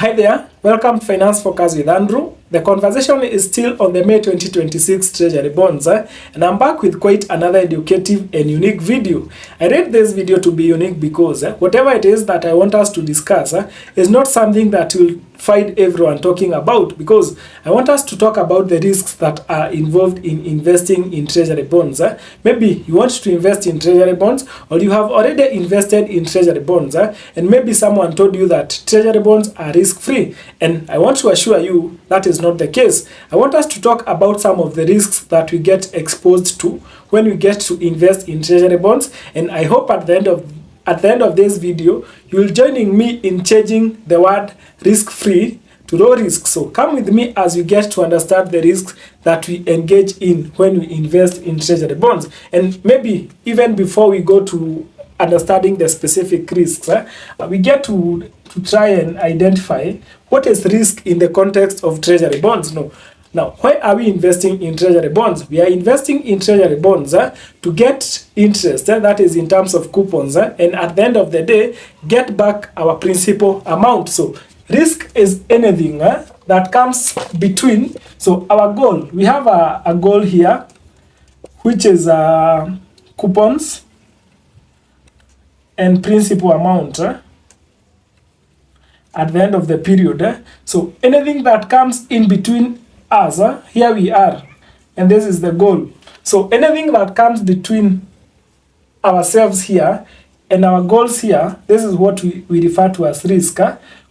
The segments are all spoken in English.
Hi there, welcome to Finance Focus with Andrew. The conversation is still on the May 2026 Treasury Bonds, and I'm back with quite another educative and unique video. I rate this video to be unique because whatever it is that I want us to discuss is not something that will find everyone talking about, because I want us to talk about the risks that are involved in investing in treasury bonds. Maybe you want to invest in treasury bonds, or you have already invested in treasury bonds, and maybe someone told you that treasury bonds are risk-free, and I want to assure you that is not the case. I want us to talk about some of the risks that we get exposed to when we get to invest in treasury bonds, and I hope at the end of this video, you will joining me in changing the word risk-free to low risk. So come with me as we get to understand the risks that we engage in when we invest in treasury bonds. And maybe even before we go to understanding the specific risks, we get to try and identify what is risk in the context of treasury bonds. Now, why are we investing in treasury bonds? We are investing in treasury bonds to get interest, that is in terms of coupons, and at the end of the day, get back our principal amount. So risk is anything that comes between. So our goal, we have a goal here, which is coupons and principal amount at the end of the period. So anything that comes in between us, here we are, and this is the goal. So anything that comes between ourselves here and our goals here, this is what we refer to as risk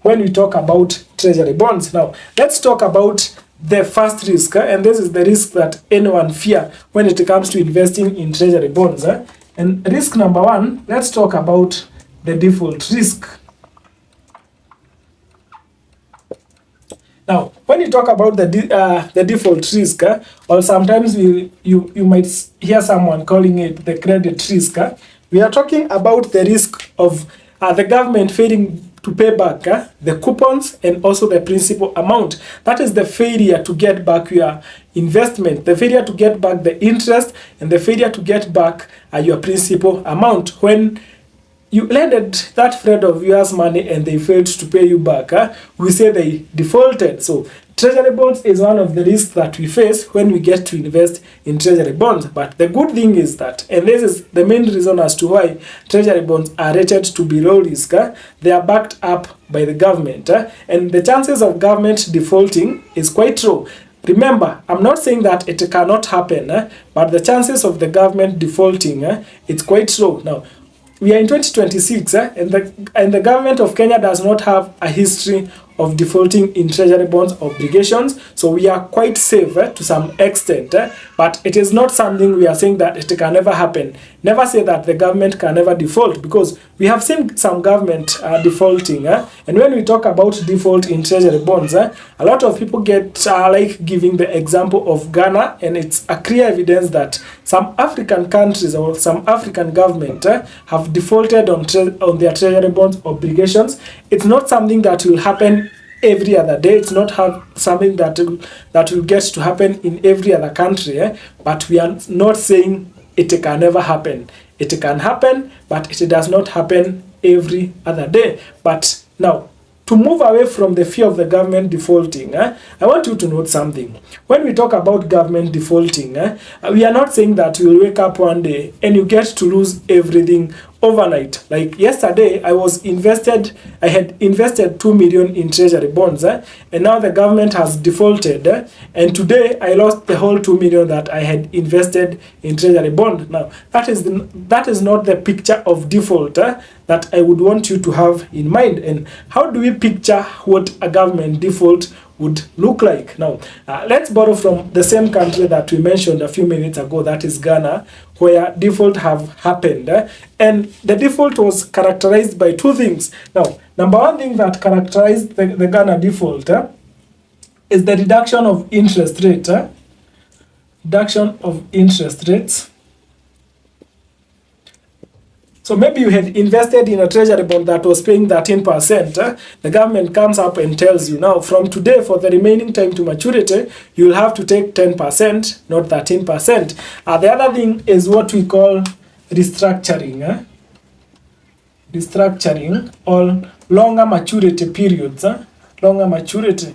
when we talk about treasury bonds. Now, let's talk about the first risk, and this is the risk that anyone fear when it comes to investing in treasury bonds. And risk number one, let's talk about the default risk. Now, when you talk about the default risk, or sometimes you might hear someone calling it the credit risk, we are talking about the risk of the government failing to pay back the coupons and also the principal amount. That is the failure to get back your investment, the failure to get back the interest, and the failure to get back your principal amount. When you lended that friend of yours money and they failed to pay you back, we say they defaulted. So treasury bonds is one of the risks that we face when we get to invest in treasury bonds. But the good thing is that, and this is the main reason as to why treasury bonds are rated to be low risk, they are backed up by the government, and the chances of government defaulting is quite low. Remember, I'm not saying that it cannot happen, but the chances of the government defaulting, it's quite low. Now, we are in 2026, and the government of Kenya does not have a history of defaulting in treasury bonds obligations, so we are quite safe to some extent, but it is not something we are saying that it can never happen. Never say that the government can never default, because we have seen some government defaulting, and when we talk about default in treasury bonds, a lot of people get like giving the example of Ghana, and it's a clear evidence that some African countries or some African government have defaulted on their treasury bonds obligations. It's not something that will happen every other day. It's not something that will get to happen in every other country, but we are not saying it can never happen. It can happen, but it does not happen every other day. But now, to move away from the fear of the government defaulting, I want you to note something. When we talk about government defaulting, we are not saying that you'll wake up one day and you get to lose everything overnight. Like yesterday, I had invested 2 million in treasury bonds, and now the government has defaulted, and today I lost the whole 2 million that I had invested in treasury bond. Now, that is not the picture of default that I would want you to have in mind. And how do we picture what a government default would look like? Now, let's borrow from the same country that we mentioned a few minutes ago, that is Ghana, where default have happened, and the default was characterized by two things. Now, number one thing that characterized the Ghana default is the reduction of interest rate. Reduction of interest rates. So maybe you had invested in a treasury bond that was paying 13%. The government comes up and tells you, now from today for the remaining time to maturity, you'll have to take 10%, not 13%. The other thing is what we call restructuring. Restructuring or longer maturity periods. longer maturity.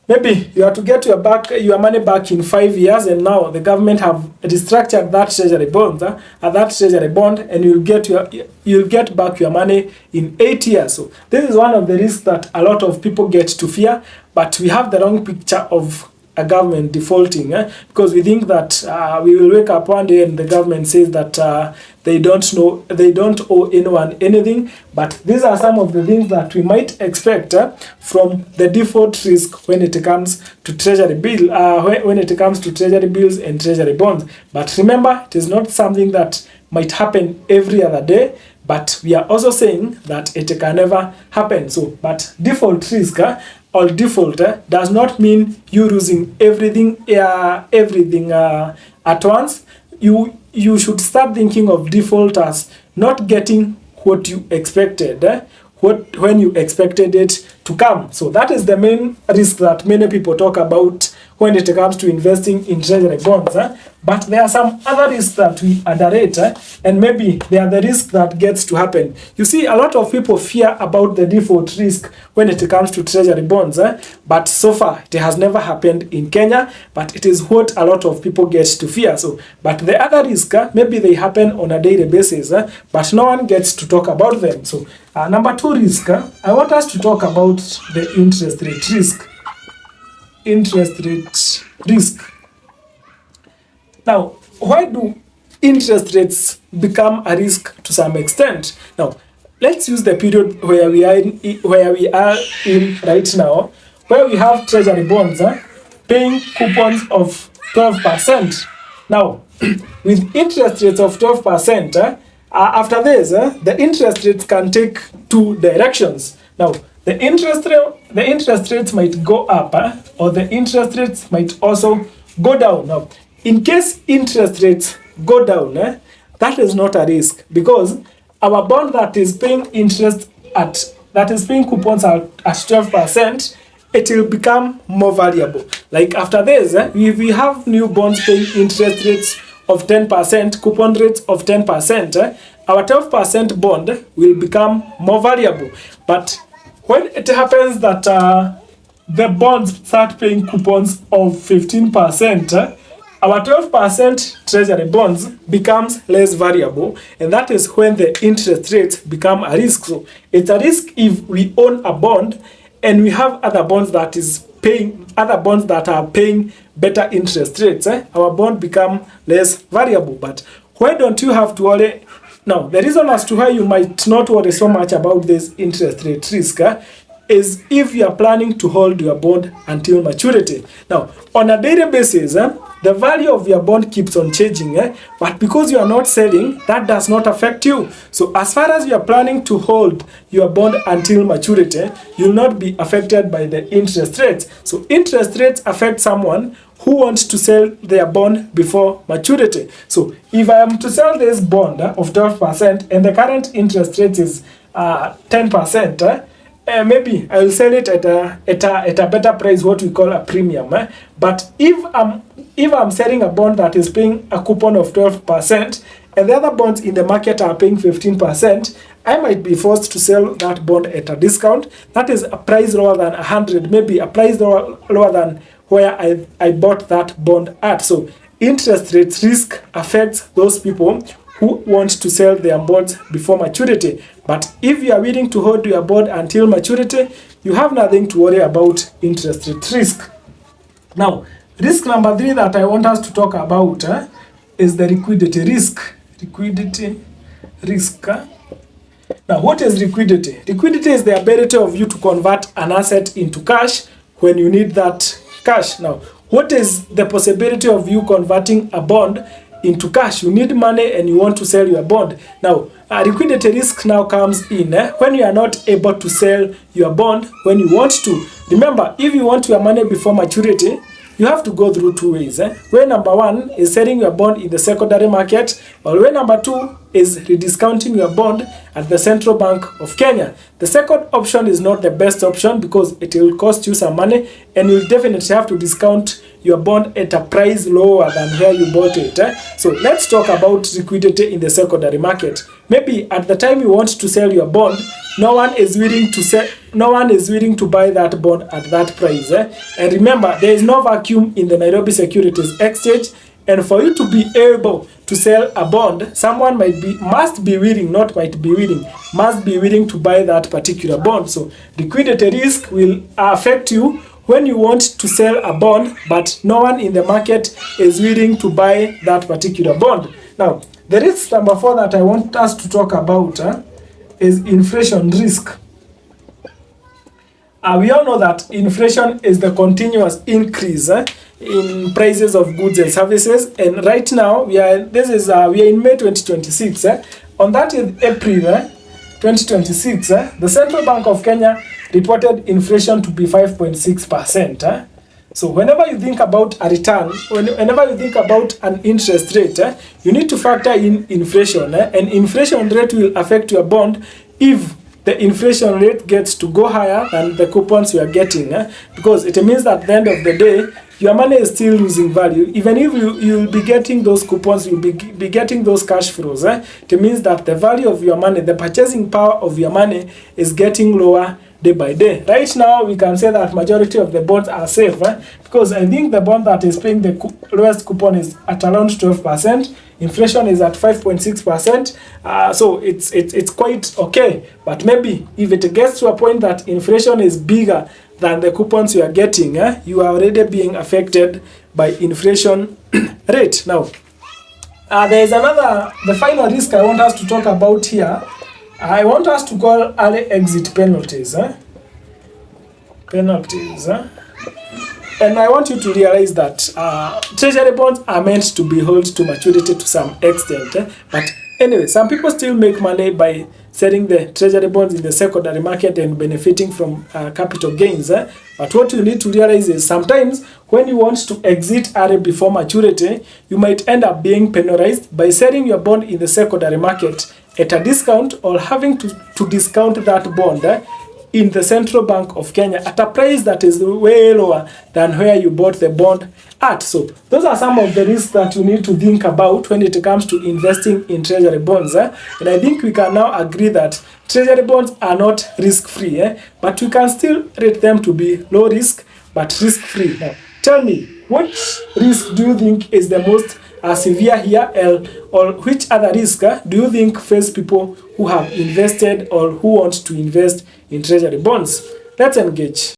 Maybe you have to get your money back in 5 years, and now the government have restructured that treasury bond, and you'll get back your money in 8 years. So this is one of the risks that a lot of people get to fear, but we have the wrong picture of a government defaulting, because we think that we will wake up one day and the government says that they don't owe anyone anything. But these are some of the things that we might expect from the default risk when it comes to treasury bills and treasury bonds. But remember, it is not something that might happen every other day, but we are also saying that it can never happen. So, but default risk or default does not mean you losing everything at once. You should start thinking of default as not getting what you expected, when you expected it to come. So that is the main risk that many people talk about when it comes to investing in treasury bonds. But there are some other risks that we underrate, and maybe they are the risk that gets to happen. You see, a lot of people fear about the default risk when it comes to treasury bonds, but so far it has never happened in Kenya, but it is what a lot of people get to fear. So, but the other risk, maybe they happen on a daily basis, but no one gets to talk about them. So, number 2 risk, I want us to talk about the interest rate risk. Interest rate risk. Now, why do interest rates become a risk to some extent? Now, let's use the period where we are in right now, where we have treasury bonds paying coupons of 12%. Now, with interest rates of 12%, after this, the interest rates can take 2 directions. Now, the interest rates might go up, or the interest rates might also go down. Now, in case interest rates go down, that is not a risk, because our bond that is paying coupons at 12%, it will become more valuable. Like after this, if we have new bonds paying interest rates of 10%, coupon rates of 10%, our 12% bond will become more valuable. But when it happens that the bonds start paying coupons of 15%, our 12% treasury bonds becomes less variable, and that is when the interest rates become a risk. So it's a risk if we own a bond and we have other bonds that are paying better interest rates. Our bond become less variable. But why don't you have to worry? Now, the reason as to why you might not worry so much about this interest rate risk is if you are planning to hold your bond until maturity. Now, on a daily basis, the value of your bond keeps on changing, but because you are not selling, that does not affect you. So as far as you are planning to hold your bond until maturity, you will not be affected by the interest rates. So interest rates affect someone who wants to sell their bond before maturity. So if I am to sell this bond of 12% and the current interest rate is 10%, maybe I will sell it at a better price, what we call a premium. But if I'm selling a bond that is paying a coupon of 12% and the other bonds in the market are paying 15%, I might be forced to sell that bond at a discount. That is a price lower than 100, maybe a price lower than where I bought that bond at. So interest rate risk affects those people who want to sell their bonds before maturity. But if you are willing to hold your bond until maturity, you have nothing to worry about interest rate risk. Now, risk number 3 that I want us to talk about is the liquidity risk. Liquidity risk. Now, what is liquidity? Liquidity is the ability of you to convert an asset into cash when you need that cash. Now, what is the possibility of you converting a bond into cash? You need money and you want to sell your bond. Now, liquidity risk now comes in when you are not able to sell your bond when you want to. Remember, if you want your money before maturity, you have to go through 2 ways. Way number 1 is selling your bond in the secondary market, or way number 2 is rediscounting your bond at the Central Bank of Kenya. The second option is not the best option because it will cost you some money and you'll definitely have to discount your bond at a price lower than where you bought it. So let's talk about liquidity in the secondary market. Maybe at the time you want to sell your bond, no one is willing to buy that bond at that price. And remember, there is no vacuum in the Nairobi Securities Exchange. And for you to be able to sell a bond, someone must be willing to buy that particular bond. So liquidity risk will affect you when you want to sell a bond, but no one in the market is willing to buy that particular bond. Now, the risk number 4 that I want us to talk about is inflation risk. We all know that inflation is the continuous increase in prices of goods and services, and right now we are in May 2026. On that in April 2026, the Central Bank of Kenya reported inflation to be 5.6%. So whenever you think about a return, whenever you think about an interest rate, you need to factor in inflation, and inflation rate will affect your bond if the inflation rate gets to go higher than the coupons you are getting, because it means that at the end of the day, your money is still losing value. Even if you'll be getting those coupons, you'll be getting those cash flows. It means that the value of your money, the purchasing power of your money is getting lower day by day. Right now, we can say that majority of the bonds are safe, because I think the bond that is paying the lowest coupon is at around 12%. Inflation is at 5.6%. So it's quite okay. But maybe if it gets to a point that inflation is bigger than the coupons you are getting, you are already being affected by inflation rate. Now, there is the final risk I want us to talk about here. I want us to call early exit penalties. And I want you to realize that treasury bonds are meant to be held to maturity to some extent. But anyway, some people still make money by selling the treasury bonds in the secondary market and benefiting from capital gains. But what you need to realize is sometimes when you want to exit early before maturity, you might end up being penalized by selling your bond in the secondary market at a discount or having to discount that bond in the Central Bank of Kenya at a price that is way lower than where you bought the bond at. So those are some of the risks that you need to think about when it comes to investing in treasury bonds. And I think we can now agree that treasury bonds are not risk-free, but we can still rate them to be low risk but risk-free. Now, tell me, which risk do you think is the most severe here, or which other risk do you think face people who have invested or who want to invest in treasury bonds? Let's engage.